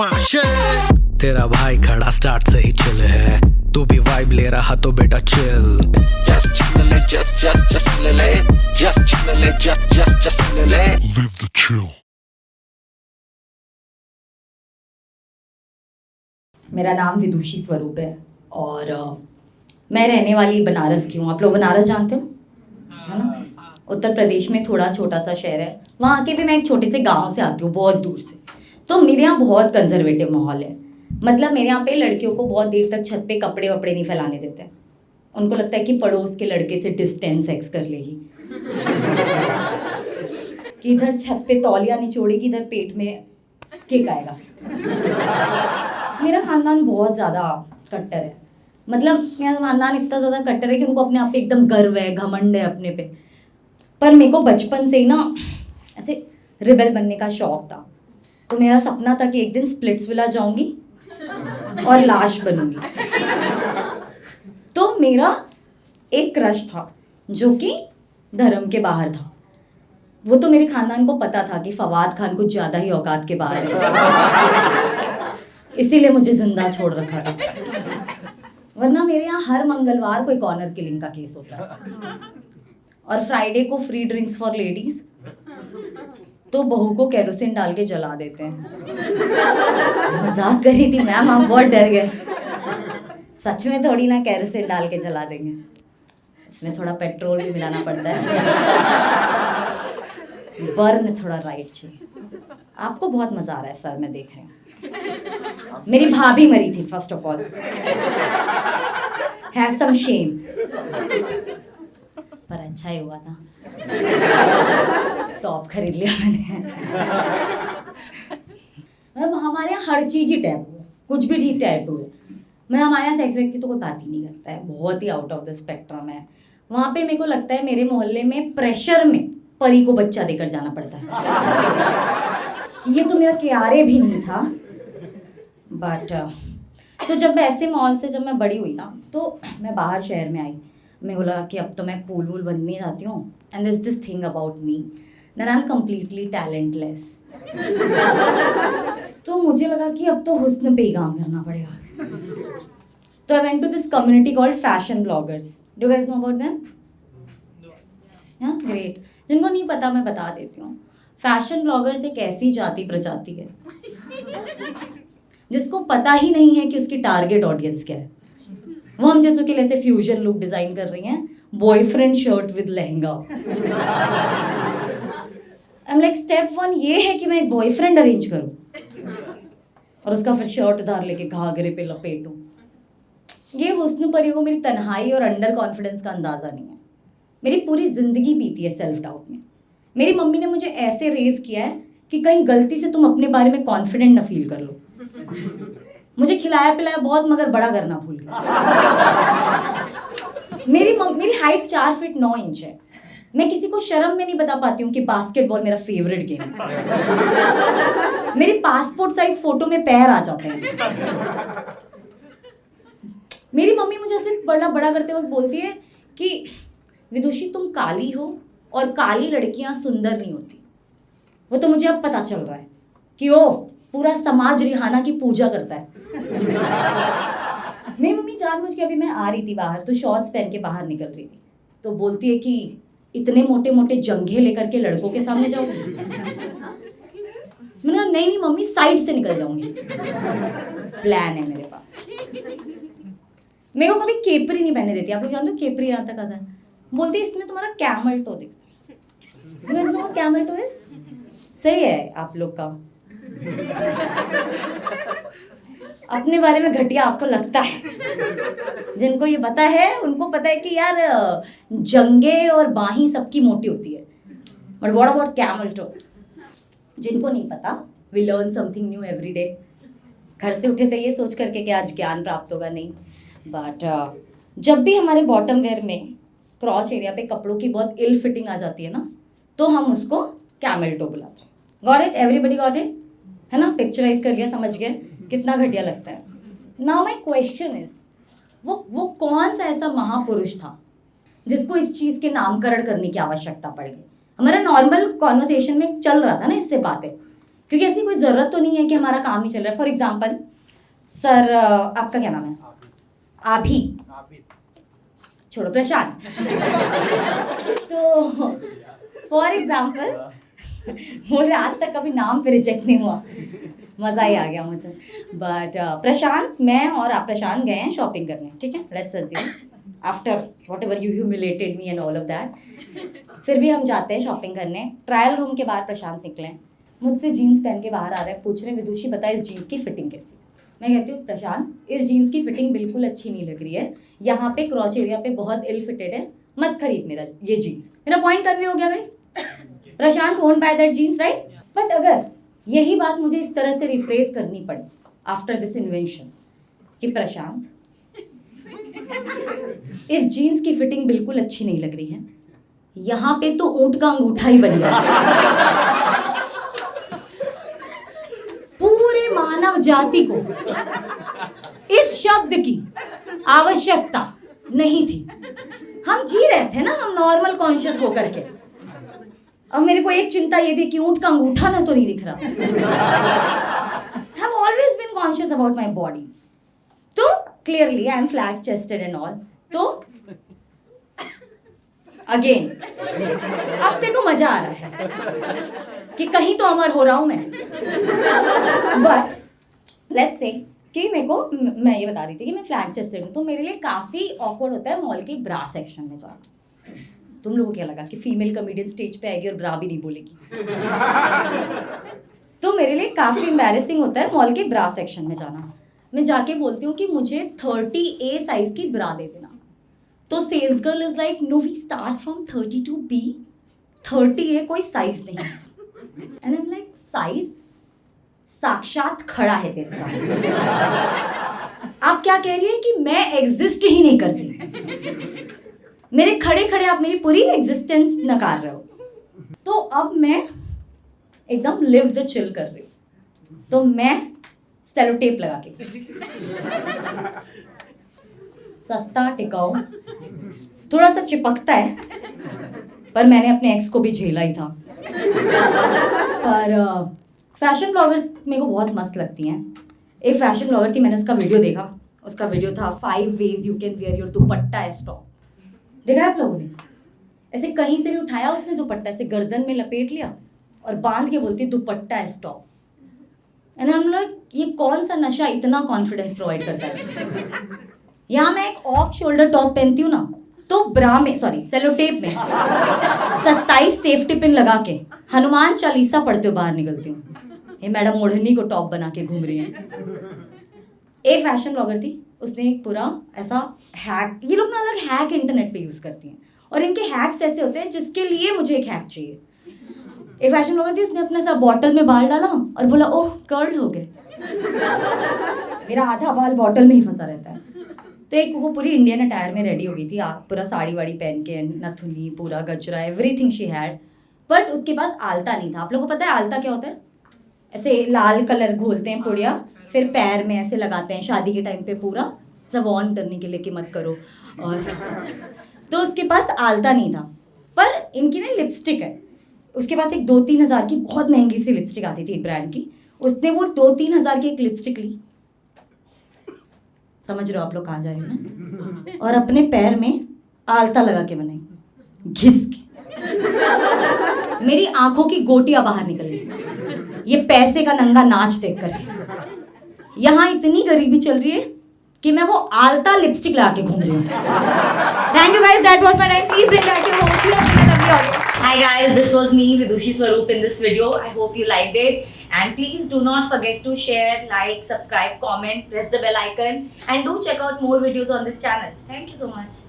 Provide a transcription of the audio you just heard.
तेरा भाई खड़ा स्टार्ट से ही चिल है, तू भी वाइब ले रहा तो बेटा चिल। Just chill ले, just chill ले, just chill ले, just chill ले। Live the chill। मेरा नाम विदुषी स्वरूप है और मैं रहने वाली बनारस की हूँ। आप लोग बनारस जानते हो, है ना? उत्तर प्रदेश में थोड़ा छोटा सा शहर है, वहाँ के भी मैं एक छोटे से गांव से आती हूँ, बहुत दूर से। तो मेरे यहाँ बहुत कंजर्वेटिव माहौल है। मतलब मेरे यहाँ पे लड़कियों को बहुत देर तक छत पे कपड़े वपड़े नहीं फैलाने देते। उनको लगता है कि पड़ोस के लड़के से डिस्टेंस सेक्स कर लेगी कि इधर छत पे तौलिया निचोड़ेगी, इधर पेट में किक आएगा। मेरा खानदान बहुत ज़्यादा कट्टर है। मतलब मेरा खानदान इतना ज़्यादा कट्टर है कि उनको अपने आप पे एकदम गर्व है, घमंड है अपने पे। पर मेरे को बचपन से ही ना ऐसे रिबेल बनने का शौक था। तो मेरा सपना था कि एक दिन स्प्लिट्स विला जाऊंगी और लाश बनूंगी। तो मेरा एक क्रश था जो कि धर्म के बाहर था। वो तो मेरे खानदान को पता था कि फवाद खान कुछ ज़्यादा ही औकात के बाहर है, इसीलिए मुझे जिंदा छोड़ रखा था। वरना मेरे यहाँ हर मंगलवार को एक ऑनर किलिंग का केस होता है और फ्राइडे को फ्री ड्रिंक्स फॉर लेडीज। तो बहू को केरोसिन डाल के जला देते हैं। मजाक कर रही थी मैम, आप बहुत डर गए। सच में थोड़ी ना केरोसिन डाल के जला देंगे, इसमें थोड़ा पेट्रोल भी मिलाना पड़ता है। बर्न थोड़ा राइट चाहिए। आपको बहुत मजा आ रहा है सर, मैं देख रही हूँ। मेरी भाभी मरी थी first of all, have some shame. पर अच्छा ही हुआ था, टॉप खरीद लिया मैंने। मतलब हमारे यहाँ हर चीज ही टैबू है, कुछ भी ठीक टैबू है। मैं हमारे यहाँ सेक्स वेक्स की तो कोई बात ही नहीं करता है, बहुत ही आउट ऑफ द स्पेक्ट्रम है। वहाँ पे मेरे को लगता है मेरे मोहल्ले में प्रेशर में परी को बच्चा देकर जाना पड़ता है। ये तो मेरा क्यारे भी नहीं था। बट तो जब मैं ऐसे माहौल से जब मैं बड़ी हुई ना, तो मैं बाहर शहर में आई। मेरे को लगा कि अब तो मैं कूल वूल बनने जाती हूँ। And this this thing about me that I am completely talentless. तो मुझे लगा कि अब तो हुस्न पे ही काम करना पड़ेगा। तो I went to this community called fashion bloggers. Do you guys know about them? हाँ, ग्रेट। जिनको नहीं पता मैं बता देती हूँ। फैशन ब्लॉगर्स एक ऐसी जाति प्रजाति है जिसको पता ही नहीं है कि उसकी टारगेट ऑडियंस क्या है। वो हम जैसे कि ऐसे फ्यूजन लुक डिजाइन कर रही हैं, boyfriend shirt with lehenga. I am like step 1 ये है कि मैं एक बॉयफ्रेंड अरेंज करूं और उसका फिर शर्ट उतार लेके घाघरे पे लपेटूं। ये हुस्न परियों को मेरी तन्हाई और अंडर कॉन्फिडेंस का अंदाजा नहीं है। मेरी पूरी जिंदगी बीती है सेल्फ डाउट में। मेरी मम्मी ने मुझे ऐसे रेज किया है कि कहीं गलती से तुम अपने बारे में कॉन्फिडेंट ना फील कर लो। मुझे खिलाया पिलाया बहुत, मगर बड़ा करना भूल गया। मेरी हाइट 4 फीट 9 इंच है। मैं किसी को शर्म में नहीं बता पाती हूँ कि बास्केटबॉल मेरा फेवरेट गेम है। मेरी पासपोर्ट साइज फोटो में पैर आ जाते हैं। मेरी मम्मी मुझे ऐसे बड़ा बड़ा करते वक्त बोलती है कि विदुषी तुम काली हो और काली लड़कियां सुंदर नहीं होती। वो तो मुझे अब पता चल रहा है कि ओ पूरा समाज रिहाना की पूजा करता है। मेरी मम्मी जानबूझ के, अभी मैं आ रही थी बाहर तो शॉर्ट्स पहन के बाहर निकल रही थी, तो बोलती है कि इतने मोटे मोटे जंघे लेकर के लड़कों के सामने जाओगी? मैंने कहा नहीं मम्मी, साइड से निकल जाऊंगी, प्लान है मेरे पास। मेरे को कभी केपरी नहीं पहने देती। आप लोग जानते हो केपरी यहाँ तक आता है। बोलती है इसमें तुम्हारा कैमल टो दिखता है। कैमल टो सही है आप लोग का। अपने बारे में घटिया आपको लगता है। जिनको ये पता है उनको पता है कि यार जंगे और बाही सबकी मोटी होती है, but what about camel toe? जिनको नहीं पता, we learn something new every day. घर से उठे थे ये सोच करके कि आज ज्ञान प्राप्त होगा, नहीं। बट जब भी हमारे बॉटम वेयर में क्रॉच एरिया पे कपड़ों की बहुत इल फिटिंग आ जाती है ना, तो हम उसको कैमल टो बुलाते हैं। Got it? Everybody got it? है ना? पिक्चराइज कर लिया, समझ गए कितना घटिया लगता है। नाउ माई क्वेश्चन इज, वो कौन सा ऐसा महापुरुष था जिसको इस चीज के नामकरण करने की आवश्यकता पड़ गई? हमारा नॉर्मल कॉन्वर्सेशन में चल रहा था ना इससे बातें क्योंकि ऐसी कोई ज़रूरत तो नहीं है कि हमारा काम नहीं चल रहा है. फॉर एग्जाम्पल सर, आपका क्या नाम है? आभी. छोड़ो, प्रशांत. तो फॉर एग्जाम्पल मुझे आज तक कभी नाम पे रिजेक्ट नहीं हुआ, मज़ा ही आ गया मुझे. बट प्रशांत, मैं और आप प्रशांत गए हैं शॉपिंग करने, ठीक है, let's assume after what ever you humiliated me and all of that. फिर भी हम जाते हैं शॉपिंग करने. ट्रायल रूम के बाहर प्रशांत निकले, मुझसे जीन्स पहन के बाहर आ रहे हैं, पूछ रहे हैं विदुषी बता इस जीन्स की फिटिंग कैसी. मैं कहती हूँ प्रशांत, इस जीन्स की फिटिंग बिल्कुल अच्छी नहीं लग रही है, यहाँ पे क्रॉच एरिया पे बहुत इल फिटेड है, मत खरीद मेरा ये जीन्स. मेरा पॉइंट कन्वे हो गया guys. Prashant won't by that genes, right? But अगर यही बात मुझे इस तरह से रिफ्रेज करनी पड़े आफ्टर दिस इन्वेंशन कि प्रशांत, इस जीन्स की फिटिंग बिल्कुल अच्छी नहीं लग रही है, यहाँ पे तो ऊंट का अंगूठा ही बन गया. पूरे मानव जाति को इस शब्द की आवश्यकता नहीं थी. हम जी रहे थे ना, हम नॉर्मल कॉन्शियस होकर के. अब मेरे को एक चिंता ये भी कि ऊंट का अंगूठा ना तो नहीं दिख रहा. Have always been conscious about my body. तो clearly I am flat chested and all. तो अगेन अब तेरे को मजा आ रहा है कि कहीं तो अमर हो रहा हूं मैं. बट लेट्स से कि मेरे को, मैं ये बता रही थी कि मैं फ्लैट चेस्टेड हूँ, तो मेरे लिए काफ़ी ऑकवर्ड होता है मॉल के ब्रा सेक्शन में जाना. तुम लोगों को क्या लगा कि फीमेल कॉमेडियन स्टेज पे आएगी और ब्रा भी नहीं बोलेगी? तो मेरे लिए काफ़ी एम्बैरेसिंग होता है मॉल के ब्रा सेक्शन में जाना. मैं जाके बोलती हूँ कि मुझे 30A साइज की ब्रा दे देना. तो sales girl is like no we start from 32B, 30A कोई साइज नहीं है. And I am like size साक्षात खड़ा है तेरे सामने. आप क्या कह रही है कि मैं एग्जिस्ट ही नहीं करती? मेरे खड़े खड़े आप मेरी पूरी एग्जिस्टेंस नकार रहे हो. तो अब मैं एकदम लिव द चिल कर रही हूँ. तो मैं सेलो टेप लगा के, सस्ता टिकाऊ, थोड़ा सा चिपकता है, पर मैंने अपने एक्स को भी झेला ही था. पर फैशन ब्लॉगर्स मेरे को बहुत मस्त लगती हैं. एक फैशन ब्लॉगर थी, मैंने उसका वीडियो देखा. उसका वीडियो था 5 ways you can wear your dupatta as top. देखा है आप लोगों ने? ऐसे कहीं से भी उठाया उसने दुपट्टा, ऐसे गर्दन में लपेट लिया और बांध के बोलती दुपट्टा एज टॉप. एंड हम लोग, ये कौन सा नशा इतना कॉन्फिडेंस प्रोवाइड करता है? यहाँ मैं एक ऑफ शोल्डर टॉप पहनती हूँ ना, तो ब्रा में, सॉरी सेलो टेप में 27 सेफ्टी पिन लगा के हनुमान चालीसा पढ़ते हुए बाहर निकलती हूँ. ये मैडम ओढ़नी को टॉप बना के घूम रही है. एक फैशन ब्लॉगर थी, उसने एक पूरा ऐसा हैक, ये लोग ना अलग हैक इंटरनेट पे यूज़ करती हैं और इनके हैक्स ऐसे होते हैं जिसके लिए मुझे एक हैक चाहिए. एक फैशन ब्लॉगर थी, उसने अपना सा बॉटल में बाल डाला और बोला ओह कर्ल हो गए. मेरा आधा बाल बॉटल में ही फंसा रहता है. तो एक वो पूरी इंडियन अटायर में रेडी हो गई थी, पूरा साड़ी वाड़ी पहन के, नथुनी, पूरा गजरा, एवरीथिंग शी हैड. बट उसके पास आलता नहीं था. आप लोगों को पता है आलता क्या होता है? ऐसे लाल कलर घोलते हैं पुड़िया, फिर पैर में ऐसे लगाते हैं शादी के टाइम पे, पूरा सब ऑन करने के लिए कि मत करो. और तो उसके पास आलता नहीं था. पर इनकी ना लिपस्टिक है, उसके पास एक 2-3 हज़ार की बहुत महंगी सी लिपस्टिक आती थी एक ब्रांड की. उसने वो 2-3 हज़ार की एक लिपस्टिक ली, समझ रहे हो आप लोग कहाँ जा रहे हो ना, और अपने पैर में आलता लगा के बनाई, घिस के. मेरी आंखों की गोटियां बाहर निकल गई ये पैसे का नंगा नाच देख कर. यहाँ इतनी गरीबी चल रही है कि मैं वो आलता लिपस्टिक लगा के घूम रही हूँ. Thank you guys, that was my time. Please bring back your host. Hi guys, this was me, Vidushi Swaroop, in this video. I hope you liked it, and please do not forget to share, like, subscribe, comment, press the bell icon, and do check out more videos on this channel. Thank you so much.